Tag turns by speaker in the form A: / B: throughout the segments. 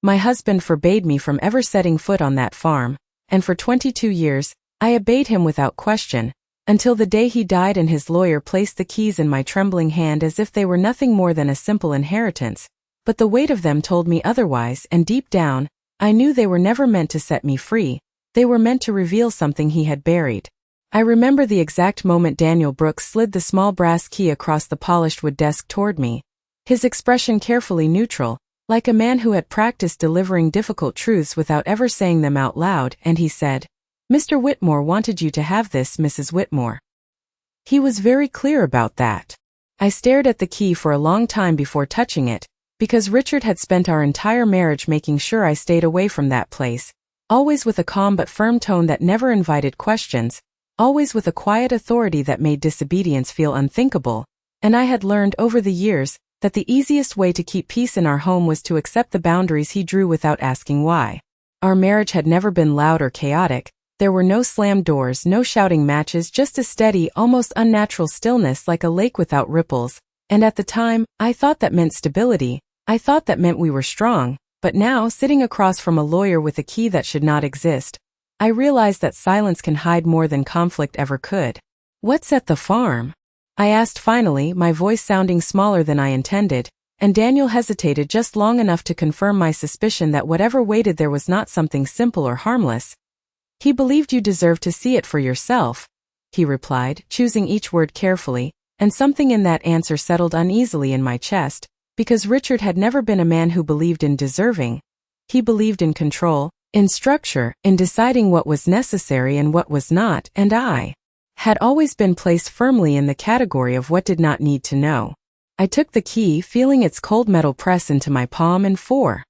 A: My husband forbade me from ever setting foot on that farm, and for 22 years, I obeyed him without question, until the day he died and his lawyer placed the keys in my trembling hand as if they were nothing more than a simple inheritance. But the weight of them told me otherwise, and deep down, I knew they were never meant to set me free. They were meant to reveal something he had buried. I remember the exact moment Daniel Brooks slid the small brass key across the polished wood desk toward me, his expression carefully neutral, like a man who had practiced delivering difficult truths without ever saying them out loud, and he said, "Mr. Whitmore wanted you to have this, Mrs. Whitmore." He was very clear about that. I stared at the key for a long time before touching it, because Richard had spent our entire marriage making sure I stayed away from that place, always with a calm but firm tone that never invited questions, always with a quiet authority that made disobedience feel unthinkable, and I had learned over the years that the easiest way to keep peace in our home was to accept the boundaries he drew without asking why. Our marriage had never been loud or chaotic. There were no slammed doors, no shouting matches, just a steady, almost unnatural stillness like a lake without ripples, and at the time, I thought that meant stability. I thought that meant we were strong, but now, sitting across from a lawyer with a key that should not exist, I realized that silence can hide more than conflict ever could. "What's at the farm?" I asked finally, my voice sounding smaller than I intended, and Daniel hesitated just long enough to confirm my suspicion that whatever waited there was not something simple or harmless. "He believed you deserved to see it for yourself," he replied, choosing each word carefully, and something in that answer settled uneasily in my chest, because Richard had never been a man who believed in deserving. He believed in control, in structure, in deciding what was necessary and what was not, and I had always been placed firmly in the category of what did not need to know. I took the key, feeling its cold metal press into my palm, and for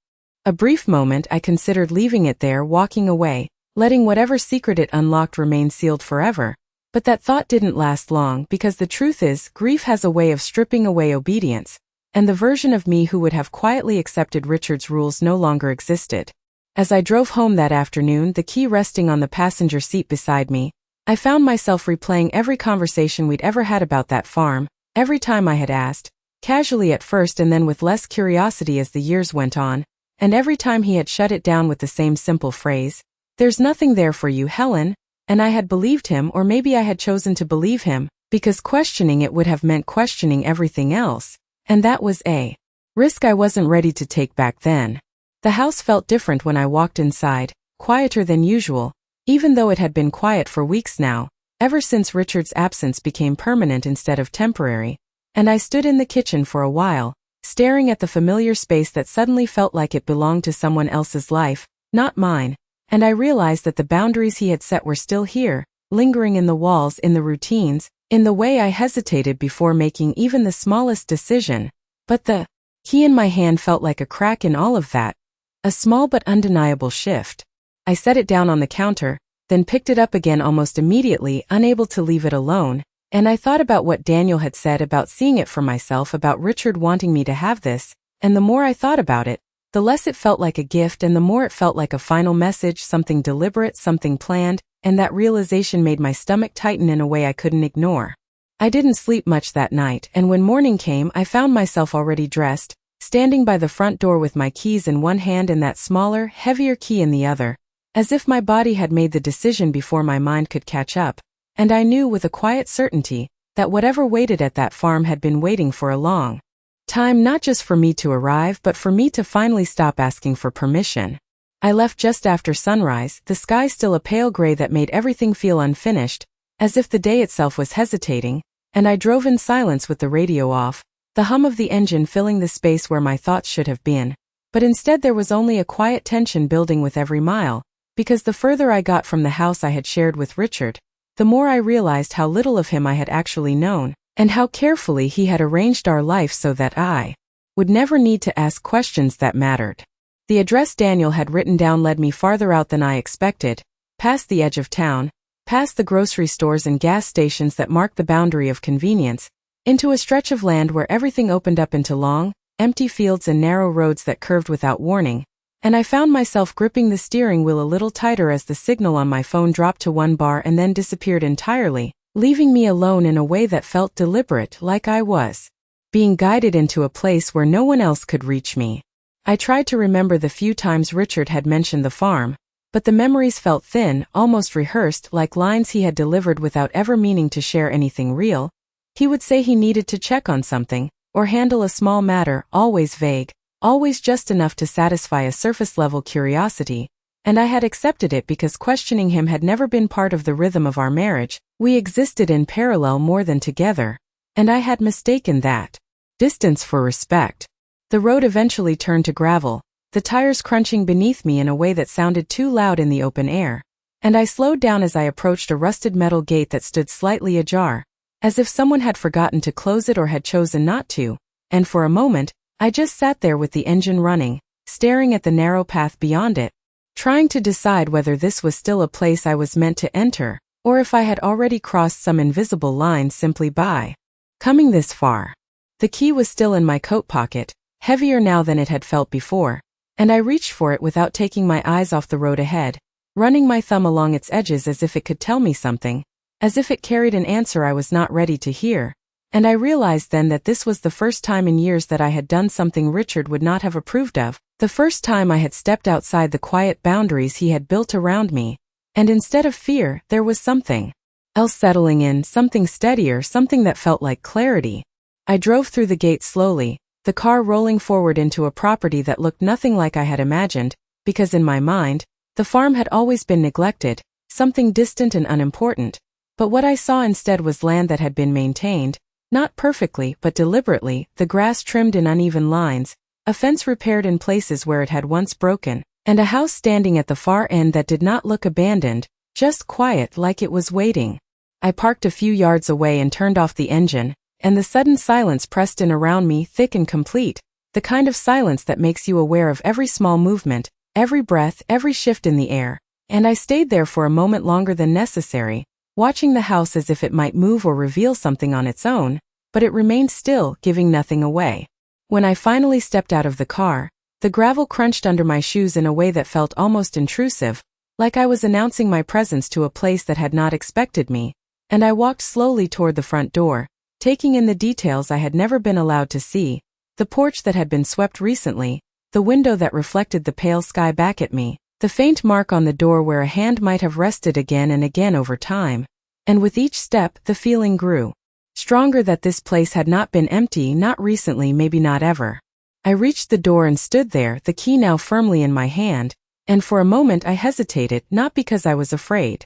A: a brief moment I considered leaving it there, walking away, letting whatever secret it unlocked remain sealed forever. But that thought didn't last long, because the truth is, grief has a way of stripping away obedience, and the version of me who would have quietly accepted Richard's rules no longer existed. As I drove home that afternoon, the key resting on the passenger seat beside me, I found myself replaying every conversation we'd ever had about that farm, every time I had asked, casually at first and then with less curiosity as the years went on, and every time he had shut it down with the same simple phrase, "There's nothing there for you, Helen," and I had believed him, or maybe I had chosen to believe him, because questioning it would have meant questioning everything else, and that was a risk I wasn't ready to take back then. The house felt different when I walked inside, quieter than usual, even though it had been quiet for weeks now, ever since Richard's absence became permanent instead of temporary, and I stood in the kitchen for a while, staring at the familiar space that suddenly felt like it belonged to someone else's life, not mine, and I realized that the boundaries he had set were still here, lingering in the walls, in the routines, in the way I hesitated before making even the smallest decision. But the key in my hand felt like a crack in all of that, a small but undeniable shift. I set it down on the counter, then picked it up again almost immediately, unable to leave it alone, and I thought about what Daniel had said about seeing it for myself, about Richard wanting me to have this, and the more I thought about it, the less it felt like a gift and the more it felt like a final message, something deliberate, something planned, and that realization made my stomach tighten in a way I couldn't ignore. I didn't sleep much that night, and when morning came I found myself already dressed, standing by the front door with my keys in one hand and that smaller, heavier key in the other, as if my body had made the decision before my mind could catch up, and I knew with a quiet certainty that whatever waited at that farm had been waiting for a long time, not just for me to arrive but for me to finally stop asking for permission. I left just after sunrise, the sky still a pale gray that made everything feel unfinished, as if the day itself was hesitating, and I drove in silence with the radio off, the hum of the engine filling the space where my thoughts should have been, but instead there was only a quiet tension building with every mile, because the further I got from the house I had shared with Richard, the more I realized how little of him I had actually known, and how carefully he had arranged our life so that I would never need to ask questions that mattered. The address Daniel had written down led me farther out than I expected, past the edge of town, past the grocery stores and gas stations that marked the boundary of convenience, into a stretch of land where everything opened up into long, empty fields and narrow roads that curved without warning, and I found myself gripping the steering wheel a little tighter as the signal on my phone dropped to 1 bar and then disappeared entirely, leaving me alone in a way that felt deliberate, like I was being guided into a place where no one else could reach me. I tried to remember the few times Richard had mentioned the farm, but the memories felt thin, almost rehearsed, like lines he had delivered without ever meaning to share anything real. He would say he needed to check on something, or handle a small matter, always vague, always just enough to satisfy a surface-level curiosity, and I had accepted it because questioning him had never been part of the rhythm of our marriage. We existed in parallel more than together, and I had mistaken that distance for respect. The road eventually turned to gravel, the tires crunching beneath me in a way that sounded too loud in the open air, and I slowed down as I approached a rusted metal gate that stood slightly ajar, as if someone had forgotten to close it or had chosen not to, and for a moment, I just sat there with the engine running, staring at the narrow path beyond it, trying to decide whether this was still a place I was meant to enter, or if I had already crossed some invisible line simply by coming this far. The key was still in my coat pocket, heavier now than it had felt before, and I reached for it without taking my eyes off the road ahead, running my thumb along its edges as if it could tell me something, as if it carried an answer I was not ready to hear. And I realized then that this was the first time in years that I had done something Richard would not have approved of, the first time I had stepped outside the quiet boundaries he had built around me, and instead of fear, there was something else settling in, something steadier, something that felt like clarity. I drove through the gate slowly, the car rolling forward into a property that looked nothing like I had imagined, because in my mind, the farm had always been neglected, something distant and unimportant, but what I saw instead was land that had been maintained, not perfectly but deliberately, the grass trimmed in uneven lines, a fence repaired in places where it had once broken, and a house standing at the far end that did not look abandoned, just quiet like it was waiting. I parked a few yards away and turned off the engine, and the sudden silence pressed in around me, thick and complete, the kind of silence that makes you aware of every small movement, every breath, every shift in the air, and I stayed there for a moment longer than necessary, watching the house as if it might move or reveal something on its own, but it remained still, giving nothing away. When I finally stepped out of the car, the gravel crunched under my shoes in a way that felt almost intrusive, like I was announcing my presence to a place that had not expected me, and I walked slowly toward the front door, taking in the details I had never been allowed to see, the porch that had been swept recently, the window that reflected the pale sky back at me, the faint mark on the door where a hand might have rested again and again over time, and with each step the feeling grew stronger that this place had not been empty, not recently, maybe not ever. I reached the door and stood there, the key now firmly in my hand, and for a moment I hesitated, not because I was afraid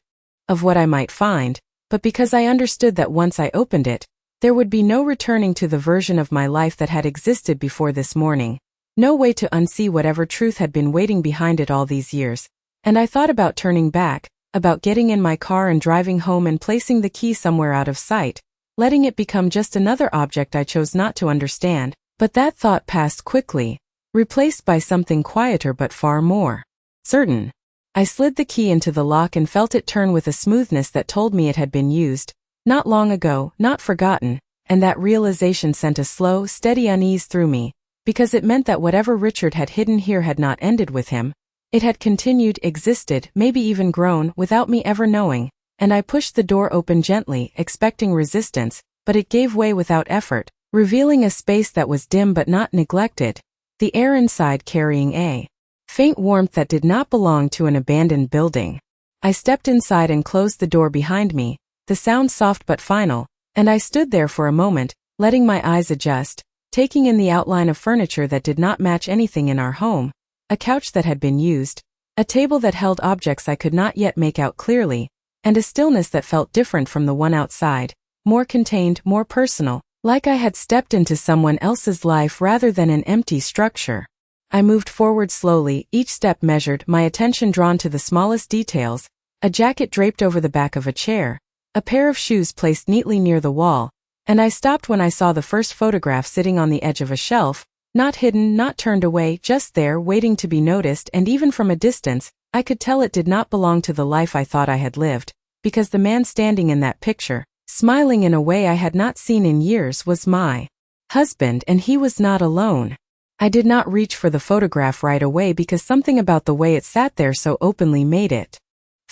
A: of what I might find, but because I understood that once I opened it, there would be no returning to the version of my life that had existed before this morning, no way to unsee whatever truth had been waiting behind it all these years, and I thought about turning back, about getting in my car and driving home and placing the key somewhere out of sight, letting it become just another object I chose not to understand, but that thought passed quickly, replaced by something quieter but far more certain. I slid the key into the lock and felt it turn with a smoothness that told me it had been used, not long ago, not forgotten, and that realization sent a slow, steady unease through me, because it meant that whatever Richard had hidden here had not ended with him. It had continued, existed, maybe even grown, without me ever knowing, and I pushed the door open gently, expecting resistance, but it gave way without effort, revealing a space that was dim but not neglected, the air inside carrying a faint warmth that did not belong to an abandoned building. I stepped inside and closed the door behind me, the sound soft but final, and I stood there for a moment, letting my eyes adjust, taking in the outline of furniture that did not match anything in our home, a couch that had been used, a table that held objects I could not yet make out clearly, and a stillness that felt different from the one outside, more contained, more personal, like I had stepped into someone else's life rather than an empty structure. I moved forward slowly, each step measured, my attention drawn to the smallest details, a jacket draped over the back of a chair, a pair of shoes placed neatly near the wall, and I stopped when I saw the first photograph sitting on the edge of a shelf, not hidden, not turned away, just there, waiting to be noticed, and even from a distance, I could tell it did not belong to the life I thought I had lived, because the man standing in that picture, smiling in a way I had not seen in years, was my husband, and he was not alone. I did not reach for the photograph right away because something about the way it sat there so openly made it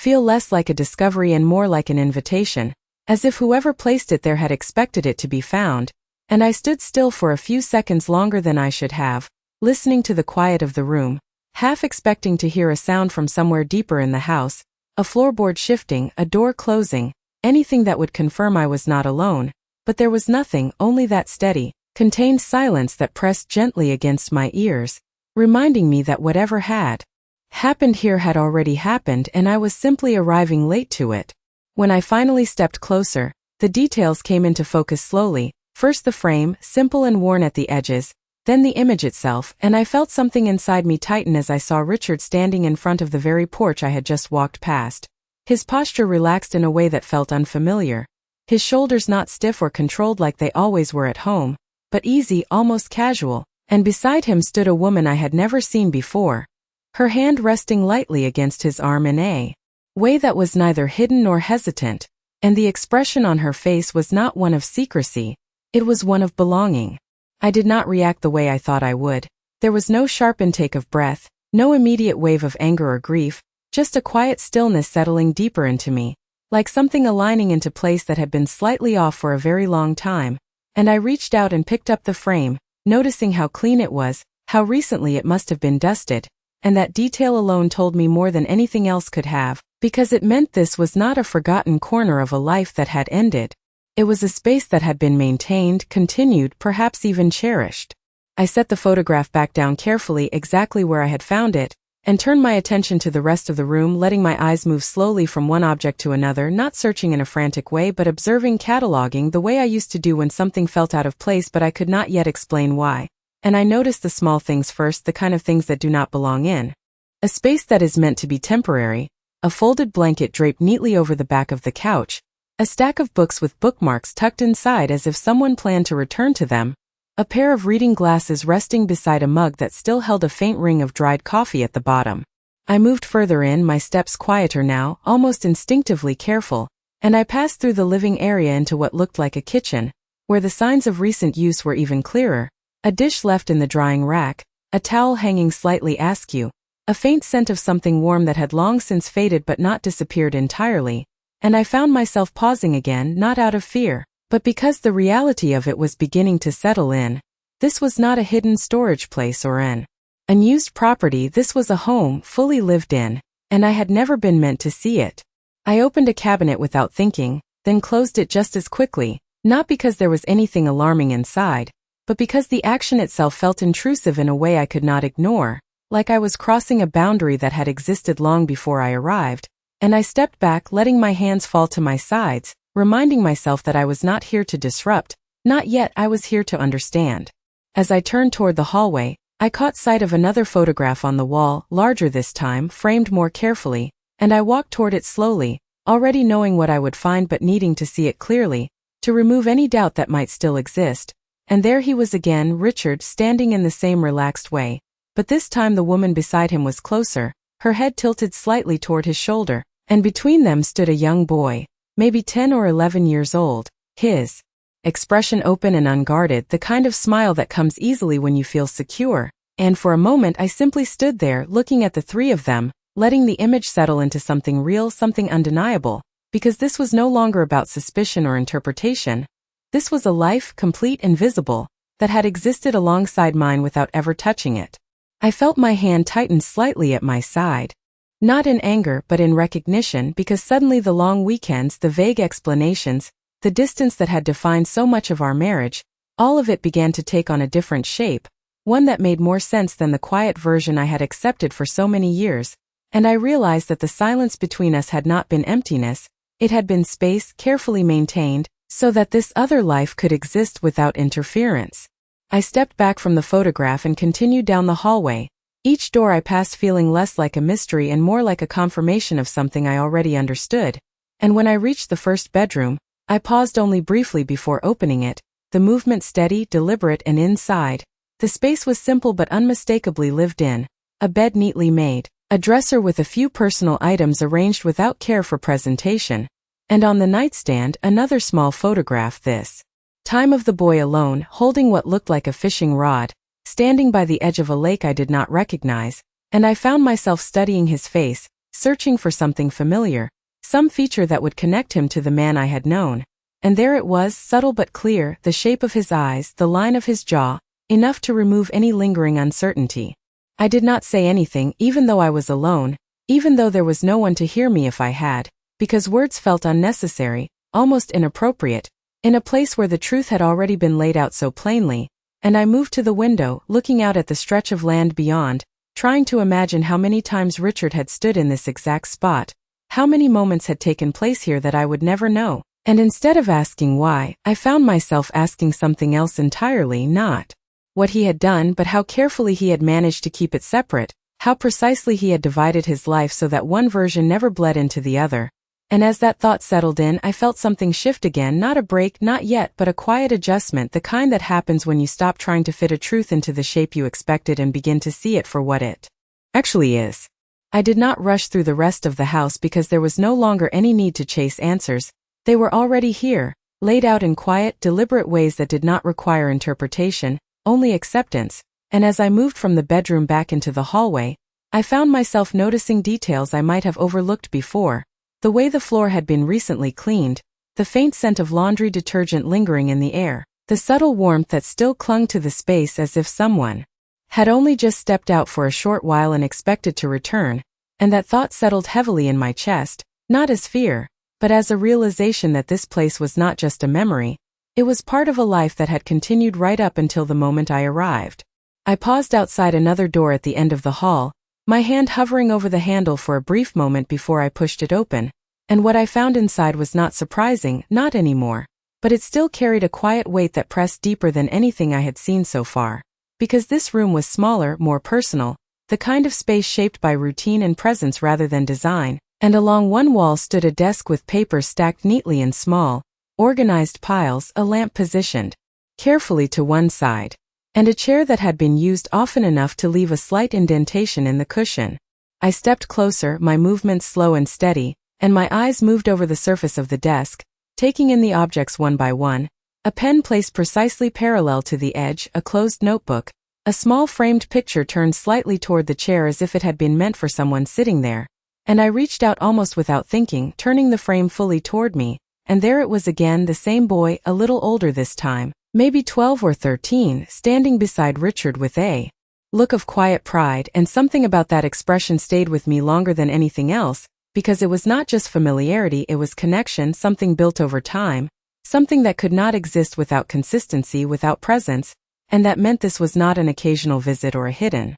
A: feel less like a discovery and more like an invitation, as if whoever placed it there had expected it to be found, and I stood still for a few seconds longer than I should have, listening to the quiet of the room, half expecting to hear a sound from somewhere deeper in the house, a floorboard shifting, a door closing, anything that would confirm I was not alone, but there was nothing, only that steady, contained silence that pressed gently against my ears, reminding me that whatever had happened here had already happened and I was simply arriving late to it. When I finally stepped closer, the details came into focus slowly, first the frame, simple and worn at the edges, then the image itself, and I felt something inside me tighten as I saw Richard standing in front of the very porch I had just walked past. His posture relaxed in a way that felt unfamiliar. His shoulders not stiff or controlled like they always were at home, but easy, almost casual, and beside him stood a woman I had never seen before, her hand resting lightly against his arm in a way that was neither hidden nor hesitant, and the expression on her face was not one of secrecy, it was one of belonging. I did not react the way I thought I would. There was no sharp intake of breath, no immediate wave of anger or grief, just a quiet stillness settling deeper into me, like something aligning into place that had been slightly off for a very long time, and I reached out and picked up the frame, noticing how clean it was, how recently it must have been dusted, and that detail alone told me more than anything else could have, because it meant this was not a forgotten corner of a life that had ended. It was a space that had been maintained, continued, perhaps even cherished. I set the photograph back down carefully exactly where I had found it, and turned my attention to the rest of the room, letting my eyes move slowly from one object to another, not searching in a frantic way but observing, cataloging the way I used to do when something felt out of place but I could not yet explain why. And I noticed the small things first, the kind of things that do not belong in a space that is meant to be temporary, a folded blanket draped neatly over the back of the couch, a stack of books with bookmarks tucked inside as if someone planned to return to them, a pair of reading glasses resting beside a mug that still held a faint ring of dried coffee at the bottom. I moved further in, my steps quieter now, almost instinctively careful, and I passed through the living area into what looked like a kitchen, where the signs of recent use were even clearer. A dish left in the drying rack, a towel hanging slightly askew, a faint scent of something warm that had long since faded but not disappeared entirely, and I found myself pausing again, not out of fear, but because the reality of it was beginning to settle in. This was not a hidden storage place or an unused property, this was a home, fully lived in, and I had never been meant to see it. I opened a cabinet without thinking, then closed it just as quickly, not because there was anything alarming inside, but because the action itself felt intrusive in a way I could not ignore, like I was crossing a boundary that had existed long before I arrived, and I stepped back, letting my hands fall to my sides, reminding myself that I was not here to disrupt, not yet, I was here to understand. As I turned toward the hallway, I caught sight of another photograph on the wall, larger this time, framed more carefully, and I walked toward it slowly, already knowing what I would find but needing to see it clearly, to remove any doubt that might still exist. And there he was again, Richard, standing in the same relaxed way, but this time the woman beside him was closer, her head tilted slightly toward his shoulder, and between them stood a young boy, maybe 10 or 11 years old, his expression open and unguarded, the kind of smile that comes easily when you feel secure, and for a moment I simply stood there, looking at the three of them, letting the image settle into something real, something undeniable, because this was no longer about suspicion or interpretation. This was a life, complete and visible, that had existed alongside mine without ever touching it. I felt my hand tighten slightly at my side. Not in anger but in recognition, because suddenly the long weekends, the vague explanations, the distance that had defined so much of our marriage, all of it began to take on a different shape, one that made more sense than the quiet version I had accepted for so many years, and I realized that the silence between us had not been emptiness, it had been space, carefully maintained, so that this other life could exist without interference. I stepped back from the photograph and continued down the hallway, each door I passed feeling less like a mystery and more like a confirmation of something I already understood, and when I reached the first bedroom, I paused only briefly before opening it, the movement steady, deliberate, and inside. The space was simple but unmistakably lived in, a bed neatly made, a dresser with a few personal items arranged without care for presentation, and on the nightstand another small photograph, this time of the boy alone, holding what looked like a fishing rod, standing by the edge of a lake I did not recognize, and I found myself studying his face, searching for something familiar, some feature that would connect him to the man I had known. And there it was, subtle but clear, the shape of his eyes, the line of his jaw, enough to remove any lingering uncertainty. I did not say anything, even though I was alone, even though there was no one to hear me if I had, because words felt unnecessary, almost inappropriate, in a place where the truth had already been laid out so plainly, and I moved to the window, looking out at the stretch of land beyond, trying to imagine how many times Richard had stood in this exact spot, how many moments had taken place here that I would never know. And instead of asking why, I found myself asking something else entirely, not what he had done, but how carefully he had managed to keep it separate, how precisely he had divided his life so that one version never bled into the other. And as that thought settled in, I felt something shift again, not a break, not yet, but a quiet adjustment, the kind that happens when you stop trying to fit a truth into the shape you expected and begin to see it for what it actually is. I did not rush through the rest of the house because there was no longer any need to chase answers. They were already here, laid out in quiet, deliberate ways that did not require interpretation, only acceptance, and as I moved from the bedroom back into the hallway, I found myself noticing details I might have overlooked before, the way the floor had been recently cleaned, the faint scent of laundry detergent lingering in the air, the subtle warmth that still clung to the space as if someone had only just stepped out for a short while and expected to return, and that thought settled heavily in my chest, not as fear, but as a realization that this place was not just a memory, it was part of a life that had continued right up until the moment I arrived. I paused outside another door at the end of the hall, my hand hovering over the handle for a brief moment before I pushed it open, and what I found inside was not surprising, not anymore, but it still carried a quiet weight that pressed deeper than anything I had seen so far. Because this room was smaller, more personal, the kind of space shaped by routine and presence rather than design, and along one wall stood a desk with papers stacked neatly in small, organized piles, a lamp positioned carefully to one side, and a chair that had been used often enough to leave a slight indentation in the cushion. I stepped closer, my movements slow and steady, and my eyes moved over the surface of the desk, taking in the objects one by one, a pen placed precisely parallel to the edge, a closed notebook, a small framed picture turned slightly toward the chair as if it had been meant for someone sitting there. And I reached out almost without thinking, turning the frame fully toward me, and there it was again, the same boy, a little older this time, maybe 12 or 13, standing beside Richard with a look of quiet pride, and something about that expression stayed with me longer than anything else, because it was not just familiarity, it was connection, something built over time, something that could not exist without consistency, without presence, and that meant this was not an occasional visit or a hidden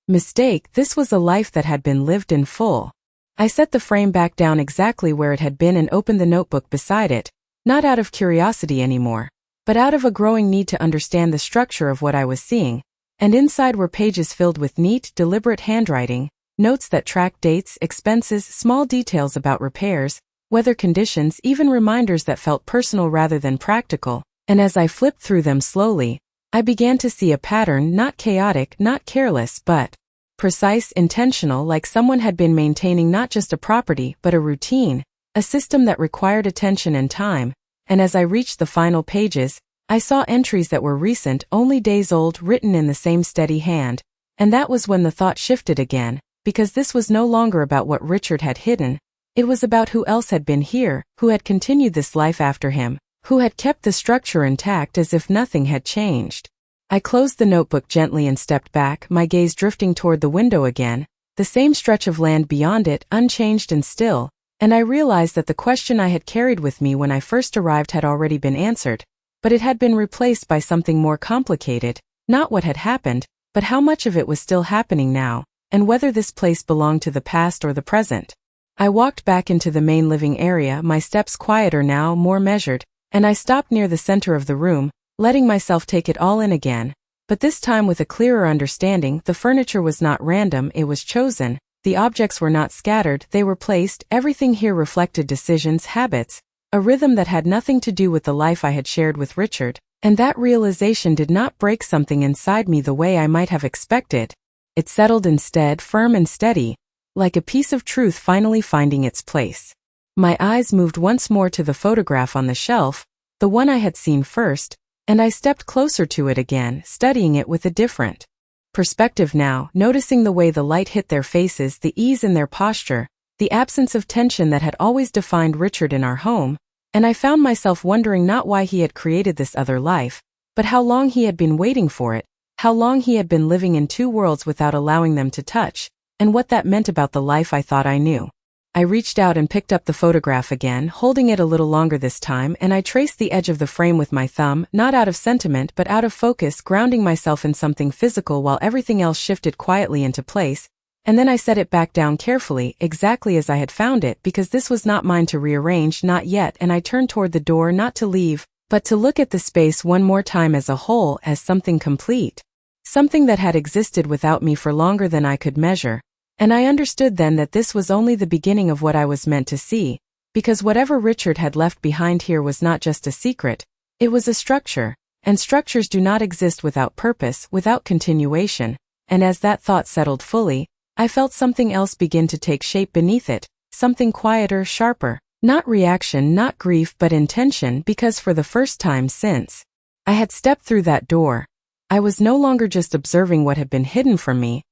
A: mistake, this was a life that had been lived in full. I set the frame back down exactly where it had been and opened the notebook beside it, not out of curiosity anymore, but out of a growing need to understand the structure of what I was seeing, and inside were pages filled with neat, deliberate handwriting, notes that tracked dates, expenses, small details about repairs, weather conditions, even reminders that felt personal rather than practical, and as I flipped through them slowly, I began to see a pattern, not chaotic, not careless, but precise, intentional, like someone had been maintaining not just a property but a routine, a system that required attention and time, and as I reached the final pages, I saw entries that were recent, only days old, written in the same steady hand, and that was when the thought shifted again, because this was no longer about what Richard had hidden, it was about who else had been here, who had continued this life after him, who had kept the structure intact as if nothing had changed. I closed the notebook gently and stepped back, my gaze drifting toward the window again, the same stretch of land beyond it, unchanged and still, and I realized that the question I had carried with me when I first arrived had already been answered, but it had been replaced by something more complicated, not what had happened, but how much of it was still happening now, and whether this place belonged to the past or the present. I walked back into the main living area, my steps quieter now, more measured, and I stopped near the center of the room, letting myself take it all in again, but this time with a clearer understanding. The furniture was not random, it was chosen, the objects were not scattered, they were placed, everything here reflected decisions, habits, a rhythm that had nothing to do with the life I had shared with Richard, and that realization did not break something inside me the way I might have expected. It settled instead, firm and steady, like a piece of truth finally finding its place. My eyes moved once more to the photograph on the shelf, the one I had seen first, and I stepped closer to it again, studying it with a different perspective now, noticing the way the light hit their faces, the ease in their posture, the absence of tension that had always defined Richard in our home, and I found myself wondering not why he had created this other life, but how long he had been waiting for it, how long he had been living in two worlds without allowing them to touch, and what that meant about the life I thought I knew. I reached out and picked up the photograph again, holding it a little longer this time, and I traced the edge of the frame with my thumb, not out of sentiment but out of focus, grounding myself in something physical while everything else shifted quietly into place, and then I set it back down carefully, exactly as I had found it, because this was not mine to rearrange, not yet, and I turned toward the door, not to leave, but to look at the space one more time as a whole, as something complete. Something that had existed without me for longer than I could measure. And I understood then that this was only the beginning of what I was meant to see, because whatever Richard had left behind here was not just a secret, it was a structure, and structures do not exist without purpose, without continuation, and as that thought settled fully, I felt something else begin to take shape beneath it, something quieter, sharper, not reaction, not grief, but intention, because for the first time since I had stepped through that door, I was no longer just observing what had been hidden from me,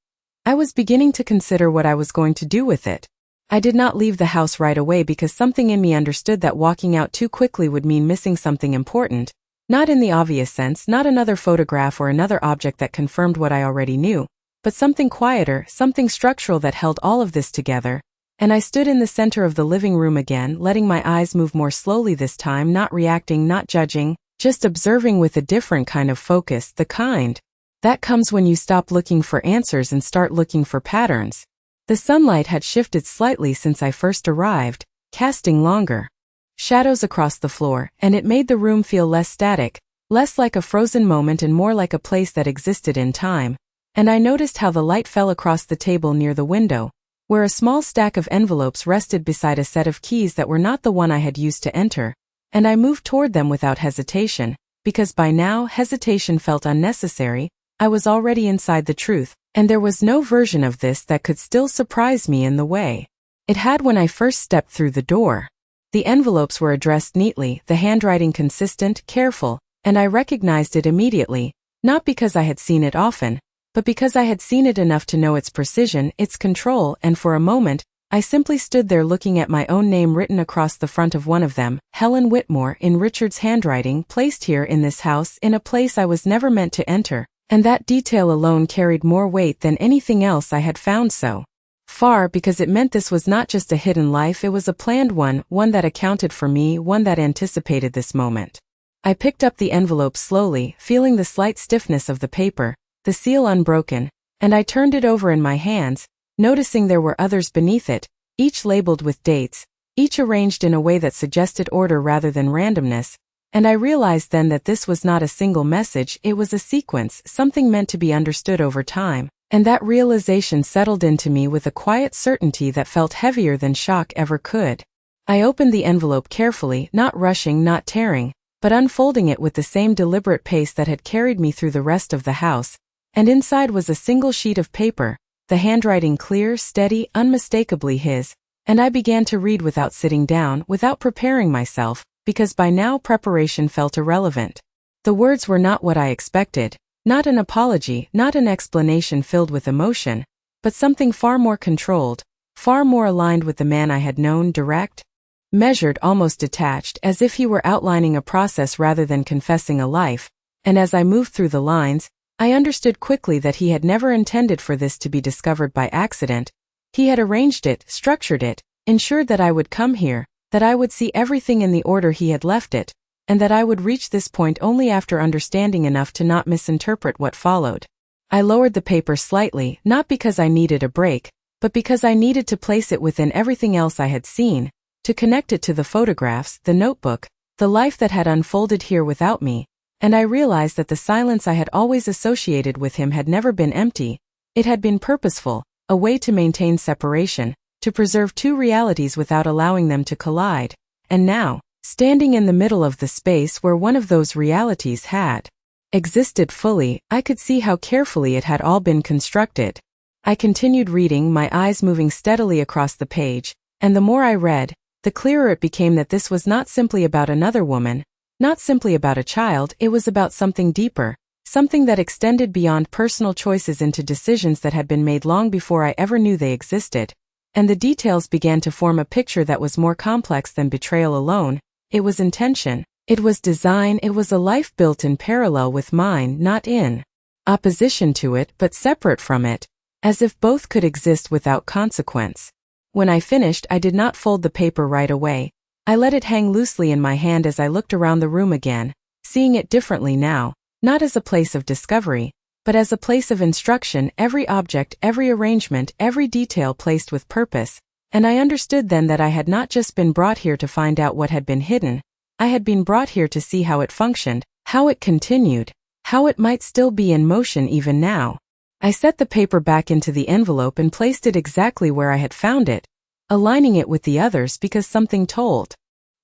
A: I was beginning to consider what I was going to do with it. I did not leave the house right away because something in me understood that walking out too quickly would mean missing something important, not in the obvious sense, not another photograph or another object that confirmed what I already knew, but something quieter, something structural that held all of this together, and I stood in the center of the living room again, letting my eyes move more slowly this time, not reacting, not judging, just observing with a different kind of focus, the kind that comes when you stop looking for answers and start looking for patterns. The sunlight had shifted slightly since I first arrived, casting longer shadows across the floor, and it made the room feel less static, less like a frozen moment and more like a place that existed in time. And I noticed how the light fell across the table near the window, where a small stack of envelopes rested beside a set of keys that were not the one I had used to enter, and I moved toward them without hesitation, because by now hesitation felt unnecessary. I was already inside the truth, and there was no version of this that could still surprise me in the way it had when I first stepped through the door. The envelopes were addressed neatly, the handwriting consistent, careful, and I recognized it immediately, not because I had seen it often, but because I had seen it enough to know its precision, its control, and for a moment, I simply stood there looking at my own name written across the front of one of them, Helen Whitmore, in Richard's handwriting, placed here in this house, in a place I was never meant to enter. And that detail alone carried more weight than anything else I had found so far, because it meant this was not just a hidden life, it was a planned one, one that accounted for me, one that anticipated this moment. I picked up the envelope slowly, feeling the slight stiffness of the paper, the seal unbroken, and I turned it over in my hands, noticing there were others beneath it, each labeled with dates, each arranged in a way that suggested order rather than randomness. And I realized then that this was not a single message, it was a sequence, something meant to be understood over time, and that realization settled into me with a quiet certainty that felt heavier than shock ever could. I opened the envelope carefully, not rushing, not tearing, but unfolding it with the same deliberate pace that had carried me through the rest of the house, and inside was a single sheet of paper, the handwriting clear, steady, unmistakably his, and I began to read without sitting down, without preparing myself, because by now preparation felt irrelevant. The words were not what I expected, not an apology, not an explanation filled with emotion, but something far more controlled, far more aligned with the man I had known, direct, measured, almost detached, as if he were outlining a process rather than confessing a life, and as I moved through the lines, I understood quickly that he had never intended for this to be discovered by accident. He had arranged it, structured it, ensured that I would come here, that I would see everything in the order he had left it, and that I would reach this point only after understanding enough to not misinterpret what followed. I lowered the paper slightly, not because I needed a break, but because I needed to place it within everything else I had seen, to connect it to the photographs, the notebook, the life that had unfolded here without me, and I realized that the silence I had always associated with him had never been empty, it had been purposeful, a way to maintain separation, to preserve two realities without allowing them to collide, and now, standing in the middle of the space where one of those realities had existed fully, I could see how carefully it had all been constructed. I continued reading, my eyes moving steadily across the page, and the more I read, the clearer it became that this was not simply about another woman, not simply about a child, it was about something deeper, something that extended beyond personal choices into decisions that had been made long before I ever knew they existed. And the details began to form a picture that was more complex than betrayal alone. It was intention, it was design, it was a life built in parallel with mine, not in opposition to it but separate from it, as if both could exist without consequence. When I finished, I did not fold the paper right away. I let it hang loosely in my hand as I looked around the room again, seeing it differently now, not as a place of discovery, but as a place of instruction, every object, every arrangement, every detail placed with purpose. And I understood then that I had not just been brought here to find out what had been hidden, I had been brought here to see how it functioned, how it continued, how it might still be in motion even now. I set the paper back into the envelope and placed it exactly where I had found it, aligning it with the others because something told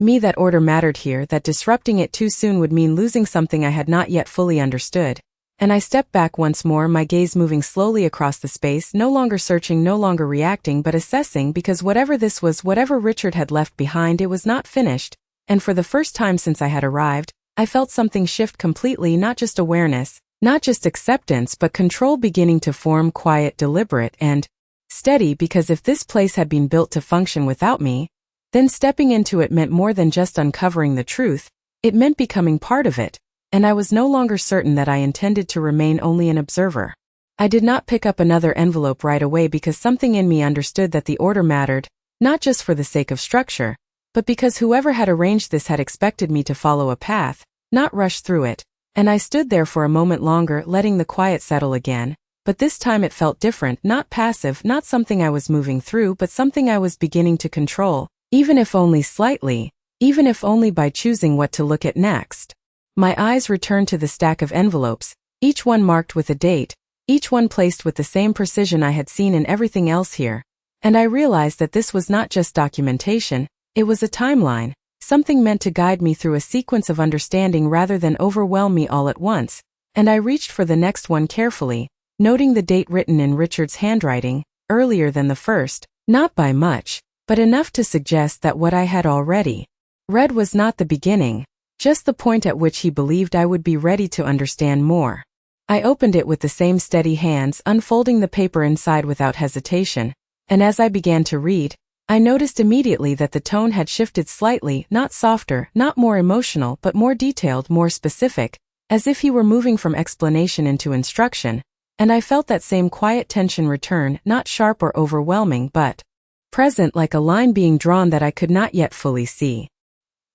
A: me that order mattered here, that disrupting it too soon would mean losing something I had not yet fully understood. And I stepped back once more, my gaze moving slowly across the space, no longer searching, no longer reacting, but assessing, because whatever this was, whatever Richard had left behind, it was not finished. And for the first time since I had arrived, I felt something shift completely, not just awareness, not just acceptance, but control beginning to form, quiet, deliberate, and steady, because if this place had been built to function without me, then stepping into it meant more than just uncovering the truth, it meant becoming part of it. And I was no longer certain that I intended to remain only an observer. I did not pick up another envelope right away because something in me understood that the order mattered, not just for the sake of structure, but because whoever had arranged this had expected me to follow a path, not rush through it. And I stood there for a moment longer, letting the quiet settle again, but this time it felt different, not passive, not something I was moving through, but something I was beginning to control, even if only slightly, even if only by choosing what to look at next. My eyes returned to the stack of envelopes, each one marked with a date, each one placed with the same precision I had seen in everything else here. And I realized that this was not just documentation, it was a timeline, something meant to guide me through a sequence of understanding rather than overwhelm me all at once. And I reached for the next one carefully, noting the date written in Richard's handwriting, earlier than the first, not by much, but enough to suggest that what I had already read was not the beginning, just the point at which he believed I would be ready to understand more. I opened it with the same steady hands, unfolding the paper inside without hesitation, and as I began to read, I noticed immediately that the tone had shifted slightly, not softer, not more emotional, but more detailed, more specific, as if he were moving from explanation into instruction, and I felt that same quiet tension return, not sharp or overwhelming, but present, like a line being drawn that I could not yet fully see.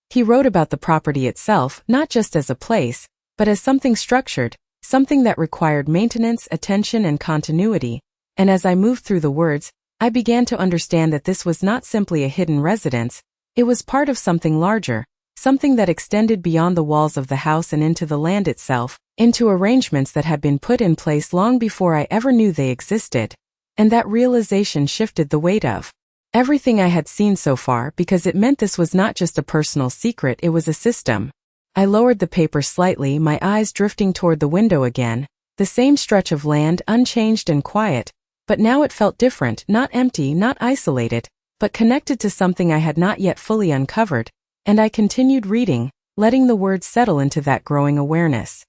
A: He wrote about the property itself, not just as a place, but as something structured, something that required maintenance, attention, and continuity. And as I moved through the words, I began to understand that this was not simply a hidden residence, it was part of something larger, something that extended beyond the walls of the house and into the land itself, into arrangements that had been put in place long before I ever knew they existed. And that realization shifted the weight of everything I had seen so far, because it meant this was not just a personal secret, it was a system. I lowered the paper slightly, my eyes drifting toward the window again, the same stretch of land, unchanged and quiet, but now it felt different, not empty, not isolated, but connected to something I had not yet fully uncovered, and I continued reading, letting the words settle into that growing awareness.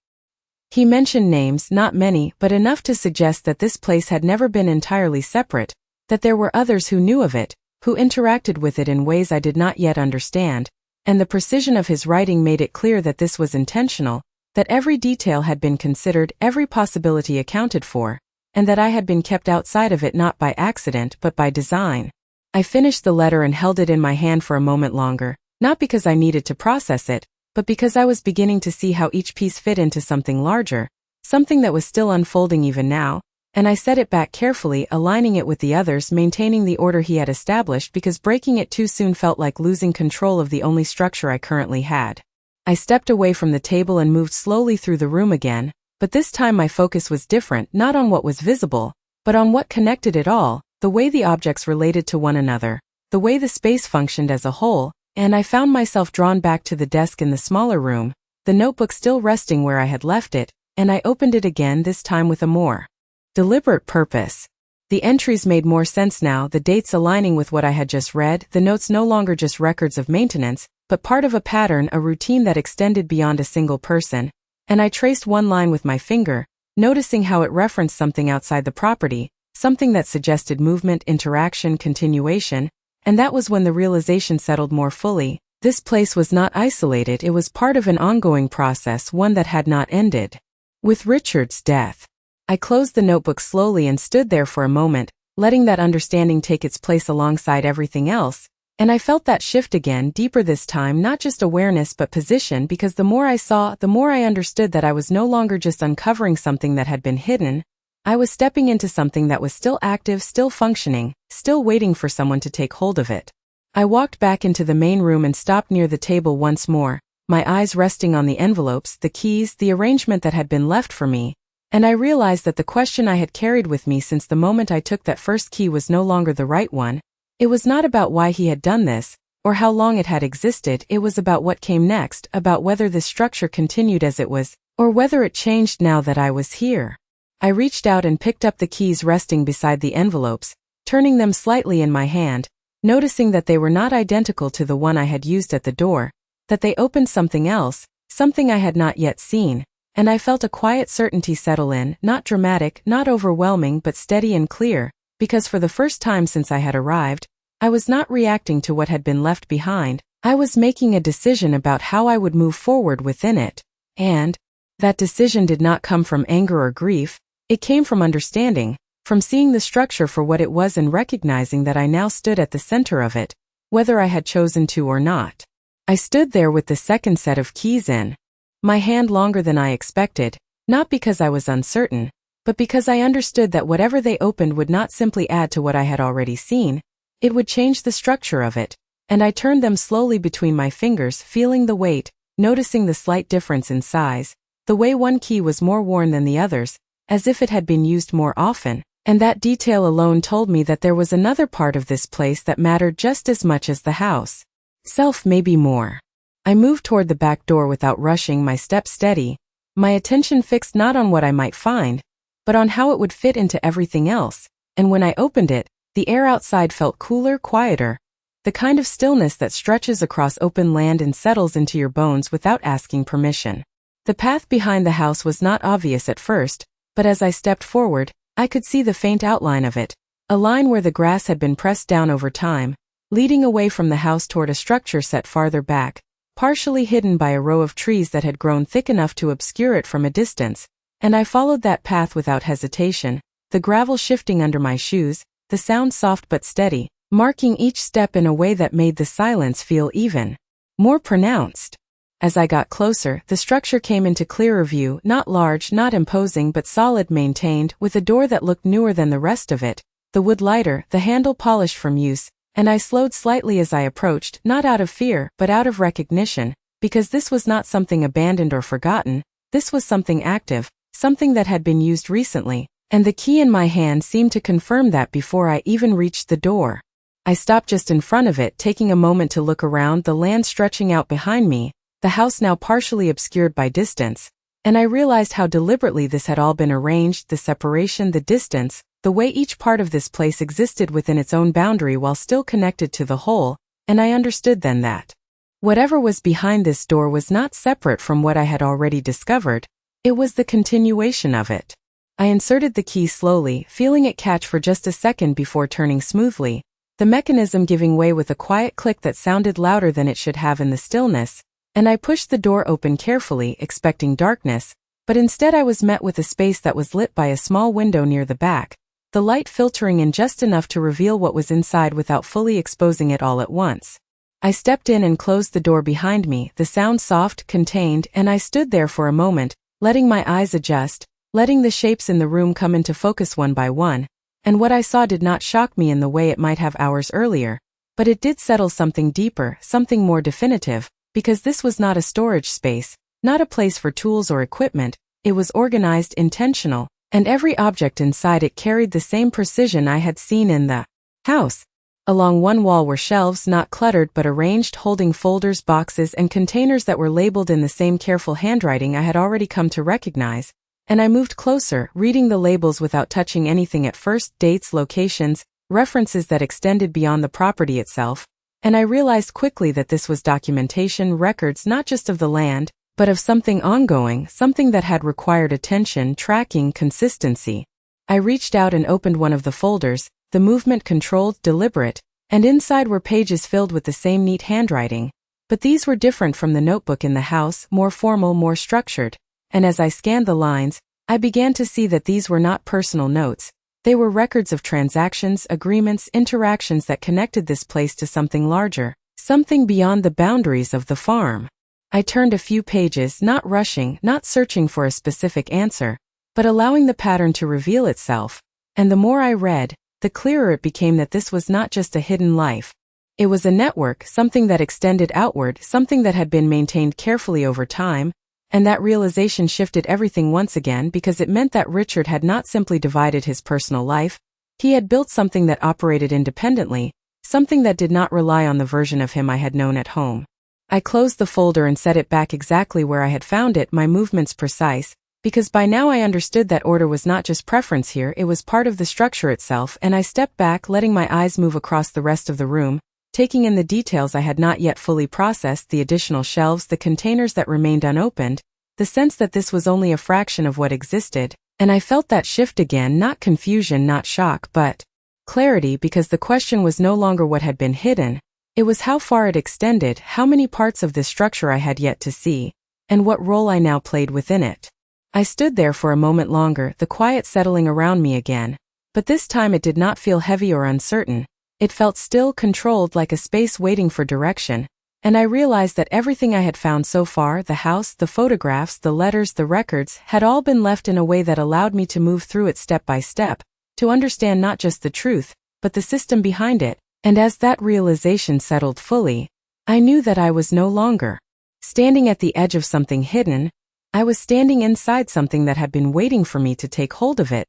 A: He mentioned names, not many, but enough to suggest that this place had never been entirely separate, that there were others who knew of it, who interacted with it in ways I did not yet understand, and the precision of his writing made it clear that this was intentional, that every detail had been considered, every possibility accounted for, and that I had been kept outside of it not by accident but by design. I finished the letter and held it in my hand for a moment longer, not because I needed to process it, but because I was beginning to see how each piece fit into something larger, something that was still unfolding even now, and I set it back carefully, aligning it with the others, maintaining the order he had established, because breaking it too soon felt like losing control of the only structure I currently had. I stepped away from the table and moved slowly through the room again, but this time my focus was different, not on what was visible, but on what connected it all, the way the objects related to one another, the way the space functioned as a whole, and I found myself drawn back to the desk in the smaller room, the notebook still resting where I had left it, and I opened it again, this time with a more deliberate purpose. The entries made more sense now, the dates aligning with what I had just read, the notes no longer just records of maintenance, but part of a pattern, a routine that extended beyond a single person. And I traced one line with my finger, noticing how it referenced something outside the property, something that suggested movement, interaction, continuation, and that was when the realization settled more fully. This place was not isolated, it was part of an ongoing process, one that had not ended with Richard's death. I closed the notebook slowly and stood there for a moment, letting that understanding take its place alongside everything else, and I felt that shift again, deeper this time, not just awareness but position, because the more I saw, the more I understood that I was no longer just uncovering something that had been hidden. I was stepping into something that was still active, still functioning, still waiting for someone to take hold of it. I walked back into the main room and stopped near the table once more, my eyes resting on the envelopes, the keys, the arrangement that had been left for me, and I realized that the question I had carried with me since the moment I took that first key was no longer the right one. It was not about why he had done this, or how long it had existed. It was about what came next, about whether this structure continued as it was, or whether it changed now that I was here. I reached out and picked up the keys resting beside the envelopes, turning them slightly in my hand, noticing that they were not identical to the one I had used at the door, that they opened something else, something I had not yet seen, and I felt a quiet certainty settle in, not dramatic, not overwhelming, but steady and clear, because for the first time since I had arrived, I was not reacting to what had been left behind. I was making a decision about how I would move forward within it, and that decision did not come from anger or grief. It came from understanding, from seeing the structure for what it was and recognizing that I now stood at the center of it, whether I had chosen to or not. I stood there with the second set of keys in my hand longer than I expected, not because I was uncertain, but because I understood that whatever they opened would not simply add to what I had already seen, it would change the structure of it, and I turned them slowly between my fingers, feeling the weight, noticing the slight difference in size, the way one key was more worn than the others, as if it had been used more often, and that detail alone told me that there was another part of this place that mattered just as much as the house. Self, maybe more. I moved toward the back door without rushing, my step steady, my attention fixed not on what I might find, but on how it would fit into everything else, and when I opened it, the air outside felt cooler, quieter, the kind of stillness that stretches across open land and settles into your bones without asking permission. The path behind the house was not obvious at first, but as I stepped forward, I could see the faint outline of it, a line where the grass had been pressed down over time, leading away from the house toward a structure set farther back, partially hidden by a row of trees that had grown thick enough to obscure it from a distance, and I followed that path without hesitation, the gravel shifting under my shoes, the sound soft but steady, marking each step in a way that made the silence feel even more pronounced. As I got closer, the structure came into clearer view, not large, not imposing, but solid, maintained, with a door that looked newer than the rest of it, the wood lighter, the handle polished from use, and I slowed slightly as I approached, not out of fear, but out of recognition, because this was not something abandoned or forgotten, this was something active, something that had been used recently, and the key in my hand seemed to confirm that before I even reached the door. I stopped just in front of it, taking a moment to look around, the land stretching out behind me, the house now partially obscured by distance, and I realized how deliberately this had all been arranged, the separation, the distance, the way each part of this place existed within its own boundary while still connected to the whole, and I understood then that whatever was behind this door was not separate from what I had already discovered, it was the continuation of it. I inserted the key slowly, feeling it catch for just a second before turning smoothly, the mechanism giving way with a quiet click that sounded louder than it should have in the stillness, and I pushed the door open carefully, expecting darkness, but instead I was met with a space that was lit by a small window near the back, the light filtering in just enough to reveal what was inside without fully exposing it all at once. I stepped in and closed the door behind me, the sound soft, contained, and I stood there for a moment, letting my eyes adjust, letting the shapes in the room come into focus one by one, and what I saw did not shock me in the way it might have hours earlier, but it did settle something deeper, something more definitive, because this was not a storage space, not a place for tools or equipment, it was organized, intentional, and every object inside it carried the same precision I had seen in the house. Along one wall were shelves, not cluttered but arranged, holding folders, boxes, and containers that were labeled in the same careful handwriting I had already come to recognize, and I moved closer, reading the labels without touching anything at first, dates, locations, references that extended beyond the property itself, and I realized quickly that this was documentation, records not just of the land, but of something ongoing, something that had required attention, tracking, consistency. I reached out and opened one of the folders, the movement controlled, deliberate, and inside were pages filled with the same neat handwriting, but these were different from the notebook in the house, more formal, more structured, and as I scanned the lines, I began to see that these were not personal notes. They were records of transactions, agreements, interactions that connected this place to something larger, something beyond the boundaries of the farm. I turned a few pages, not rushing, not searching for a specific answer, but allowing the pattern to reveal itself. And the more I read, the clearer it became that this was not just a hidden life. It was a network, something that extended outward, something that had been maintained carefully over time, and that realization shifted everything once again because it meant that Richard had not simply divided his personal life, he had built something that operated independently, something that did not rely on the version of him I had known at home. I closed the folder and set it back exactly where I had found it, my movements precise, because by now I understood that order was not just preference here, it was part of the structure itself, and I stepped back, letting my eyes move across the rest of the room, taking in the details I had not yet fully processed, the additional shelves, the containers that remained unopened, the sense that this was only a fraction of what existed, and I felt that shift again, not confusion, not shock, but clarity, because the question was no longer what had been hidden. It was how far it extended, how many parts of this structure I had yet to see, and what role I now played within it. I stood there for a moment longer, the quiet settling around me again, but this time it did not feel heavy or uncertain. It felt still, controlled, like a space waiting for direction, and I realized that everything I had found so far, the house, the photographs, the letters, the records, had all been left in a way that allowed me to move through it step by step, to understand not just the truth, but the system behind it. And as that realization settled fully, I knew that I was no longer standing at the edge of something hidden. I was standing inside something that had been waiting for me to take hold of it,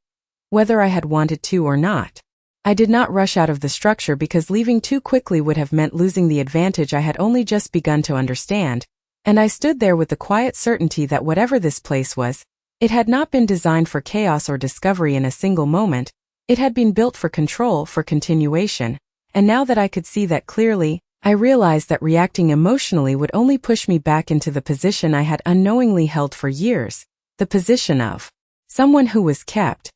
A: whether I had wanted to or not. I did not rush out of the structure because leaving too quickly would have meant losing the advantage I had only just begun to understand, and I stood there with the quiet certainty that whatever this place was, it had not been designed for chaos or discovery in a single moment. It had been built for control, for continuation. And now that I could see that clearly, I realized that reacting emotionally would only push me back into the position I had unknowingly held for years, the position of someone who was kept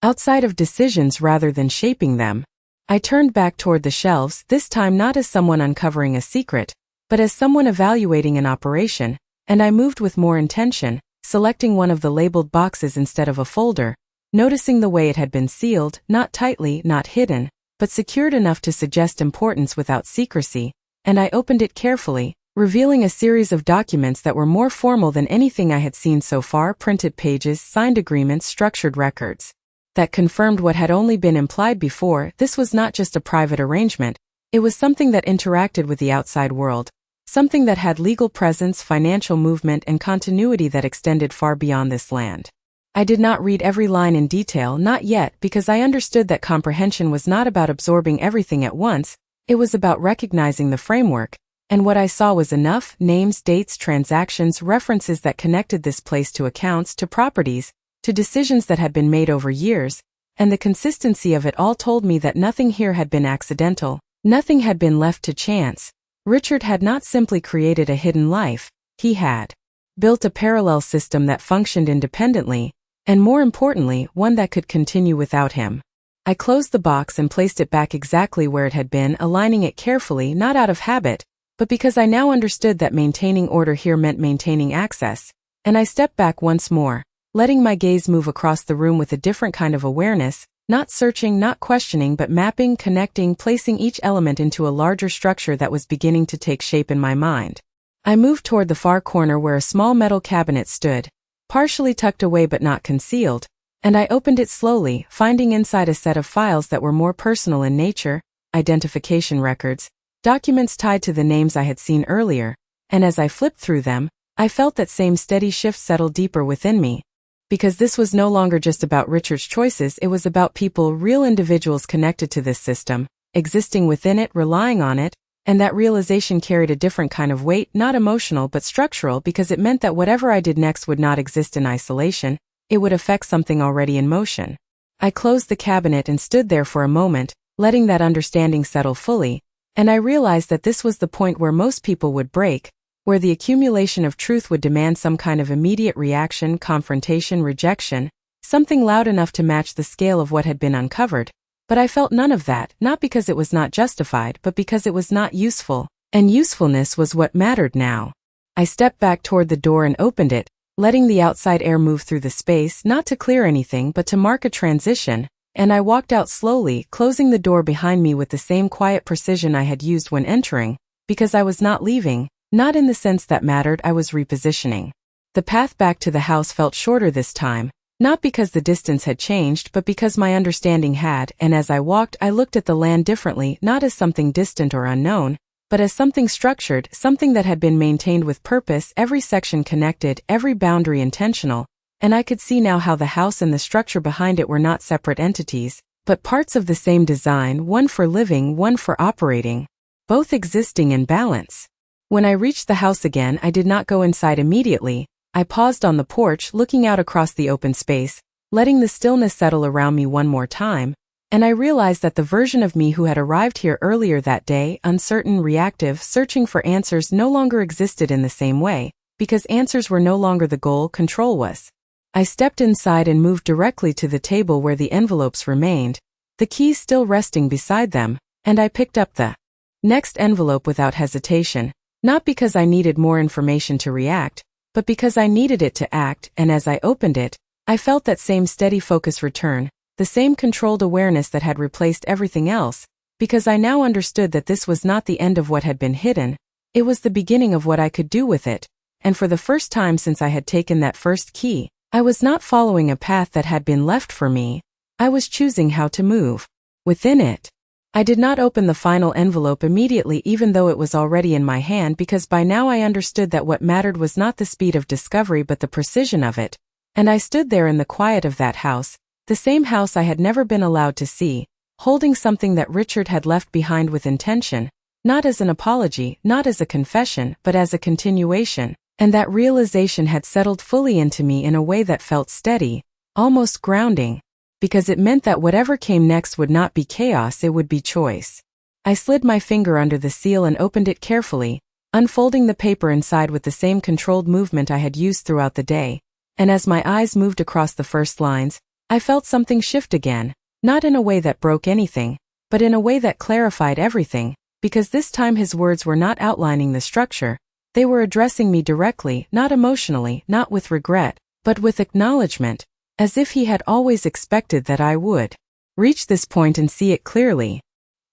A: outside of decisions rather than shaping them. I turned back toward the shelves, this time not as someone uncovering a secret, but as someone evaluating an operation, and I moved with more intention, selecting one of the labeled boxes instead of a folder, noticing the way it had been sealed, not tightly, not hidden, but secured enough to suggest importance without secrecy, and I opened it carefully, revealing a series of documents that were more formal than anything I had seen so far, printed pages, signed agreements, structured records that confirmed what had only been implied before. This was not just a private arrangement, it was something that interacted with the outside world, something that had legal presence, financial movement, and continuity that extended far beyond this land. I did not read every line in detail, not yet, because I understood that comprehension was not about absorbing everything at once, it was about recognizing the framework, and what I saw was enough: names, dates, transactions, references that connected this place to accounts, to properties, to decisions that had been made over years, and the consistency of it all told me that nothing here had been accidental, nothing had been left to chance. Richard had not simply created a hidden life, he had built a parallel system that functioned independently, and more importantly, one that could continue without him. I closed the box and placed it back exactly where it had been, aligning it carefully, not out of habit, but because I now understood that maintaining order here meant maintaining access, and I stepped back once more, letting my gaze move across the room with a different kind of awareness, not searching, not questioning, but mapping, connecting, placing each element into a larger structure that was beginning to take shape in my mind. I moved toward the far corner where a small metal cabinet stood, partially tucked away but not concealed, and I opened it slowly, finding inside a set of files that were more personal in nature, identification records, documents tied to the names I had seen earlier, and as I flipped through them, I felt that same steady shift settle deeper within me. Because this was no longer just about Richard's choices, it was about people, real individuals connected to this system, existing within it, relying on it, and that realization carried a different kind of weight, not emotional but structural, because it meant that whatever I did next would not exist in isolation, it would affect something already in motion. I closed the cabinet and stood there for a moment, letting that understanding settle fully, and I realized that this was the point where most people would break, where the accumulation of truth would demand some kind of immediate reaction, confrontation, rejection, something loud enough to match the scale of what had been uncovered. But I felt none of that, not because it was not justified, but because it was not useful, and usefulness was what mattered now. I stepped back toward the door and opened it, letting the outside air move through the space, not to clear anything but to mark a transition, and I walked out slowly, closing the door behind me with the same quiet precision I had used when entering, because I was not leaving, not in the sense that mattered, I was repositioning. The path back to the house felt shorter this time, not because the distance had changed but because my understanding had, and as I walked I looked at the land differently, not as something distant or unknown, but as something structured, something that had been maintained with purpose, every section connected, every boundary intentional, and I could see now how the house and the structure behind it were not separate entities, but parts of the same design, one for living, one for operating, both existing in balance. When I reached the house again, I did not go inside immediately. I paused on the porch, looking out across the open space, letting the stillness settle around me one more time, and I realized that the version of me who had arrived here earlier that day, uncertain, reactive, searching for answers, no longer existed in the same way, because answers were no longer the goal, control was. I stepped inside and moved directly to the table where the envelopes remained, the keys still resting beside them, and I picked up the next envelope without hesitation, not because I needed more information to react, but because I needed it to act, and as I opened it, I felt that same steady focus return, the same controlled awareness that had replaced everything else, because I now understood that this was not the end of what had been hidden, it was the beginning of what I could do with it, and for the first time since I had taken that first key, I was not following a path that had been left for me, I was choosing how to move within it. I did not open the final envelope immediately even though it was already in my hand because by now I understood that what mattered was not the speed of discovery but the precision of it, and I stood there in the quiet of that house, the same house I had never been allowed to see, holding something that Richard had left behind with intention, not as an apology, not as a confession, but as a continuation, and that realization had settled fully into me in a way that felt steady, almost grounding, because it meant that whatever came next would not be chaos, it would be choice. I slid my finger under the seal and opened it carefully, unfolding the paper inside with the same controlled movement I had used throughout the day, and as my eyes moved across the first lines, I felt something shift again, not in a way that broke anything, but in a way that clarified everything, because this time his words were not outlining the structure, they were addressing me directly, not emotionally, not with regret, but with acknowledgement, as if he had always expected that I would reach this point and see it clearly.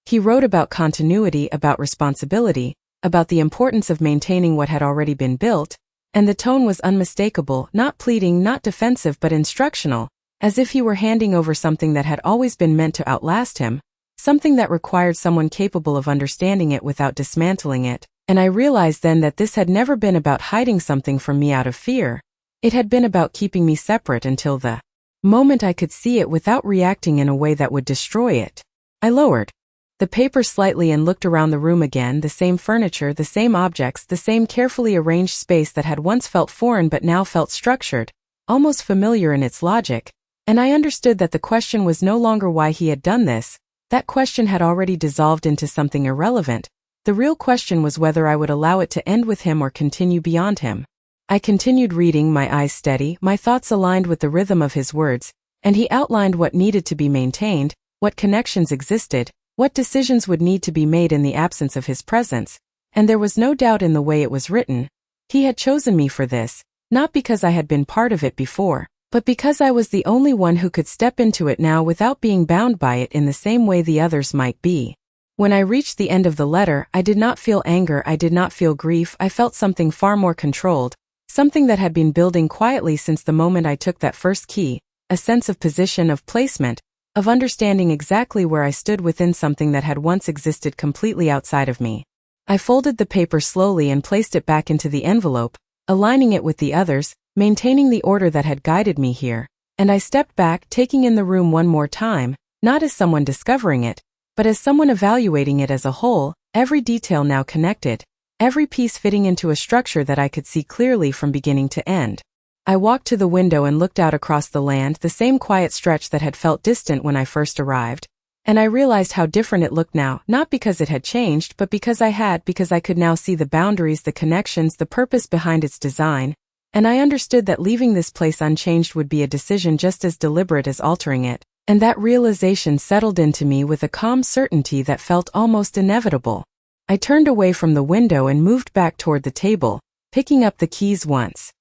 A: He wrote about continuity, about responsibility, about the importance of maintaining what had already been built, and the tone was unmistakable, not pleading, not defensive but instructional, as if he were handing over something that had always been meant to outlast him, something that required someone capable of understanding it without dismantling it, and I realized then that this had never been about hiding something from me out of fear. It had been about keeping me separate until the moment I could see it without reacting in a way that would destroy it. I lowered the paper slightly and looked around the room again, the same furniture, the same objects, the same carefully arranged space that had once felt foreign but now felt structured, almost familiar in its logic, and I understood that the question was no longer why he had done this, that question had already dissolved into something irrelevant, the real question was whether I would allow it to end with him or continue beyond him. I continued reading, my eyes steady, my thoughts aligned with the rhythm of his words, and he outlined what needed to be maintained, what connections existed, what decisions would need to be made in the absence of his presence, and there was no doubt in the way it was written. He had chosen me for this, not because I had been part of it before, but because I was the only one who could step into it now without being bound by it in the same way the others might be. When I reached the end of the letter, I did not feel anger, I did not feel grief, I felt something far more controlled, something that had been building quietly since the moment I took that first key, a sense of position, of placement, of understanding exactly where I stood within something that had once existed completely outside of me. I folded the paper slowly and placed it back into the envelope, aligning it with the others, maintaining the order that had guided me here, and I stepped back, taking in the room one more time, not as someone discovering it, but as someone evaluating it as a whole, every detail now connected, every piece fitting into a structure that I could see clearly from beginning to end. I walked to the window and looked out across the land, the same quiet stretch that had felt distant when I first arrived, and I realized how different it looked now, not because it had changed, but because I could now see the boundaries, the connections, the purpose behind its design, and I understood that leaving this place unchanged would be a decision just as deliberate as altering it, and that realization settled into me with a calm certainty that felt almost inevitable. I turned away from the window and moved back toward the table, picking up the keys once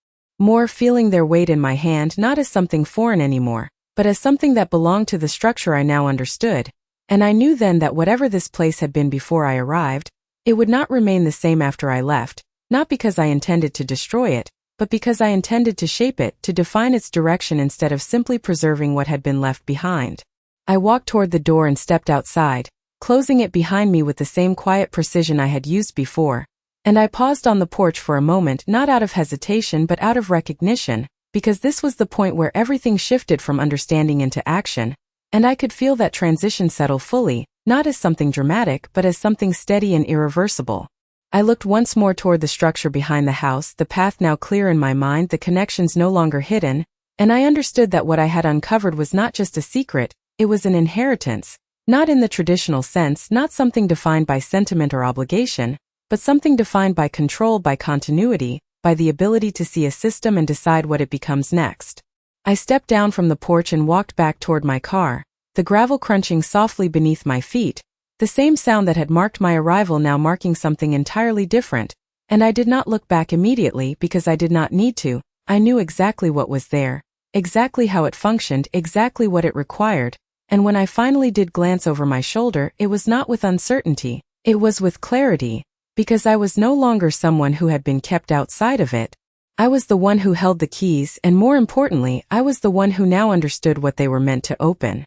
A: more feeling their weight in my hand not as something foreign anymore, but as something that belonged to the structure I now understood. And I knew then that whatever this place had been before I arrived, it would not remain the same after I left, not because I intended to destroy it, but because I intended to shape it, to define its direction instead of simply preserving what had been left behind. I walked toward the door and stepped outside, closing it behind me with the same quiet precision I had used before. And I paused on the porch for a moment, not out of hesitation but out of recognition, because this was the point where everything shifted from understanding into action, and I could feel that transition settle fully, not as something dramatic but as something steady and irreversible. I looked once more toward the structure behind the house, the path now clear in my mind, the connections no longer hidden, and I understood that what I had uncovered was not just a secret, it was an inheritance, not in the traditional sense, not something defined by sentiment or obligation, but something defined by control, by continuity, by the ability to see a system and decide what it becomes next. I stepped down from the porch and walked back toward my car, the gravel crunching softly beneath my feet, the same sound that had marked my arrival now marking something entirely different, and I did not look back immediately because I did not need to. I knew exactly what was there, exactly how it functioned, exactly what it required, and when I finally did glance over my shoulder, it was not with uncertainty, it was with clarity. Because I was no longer someone who had been kept outside of it. I was the one who held the keys, and more importantly, I was the one who now understood what they were meant to open.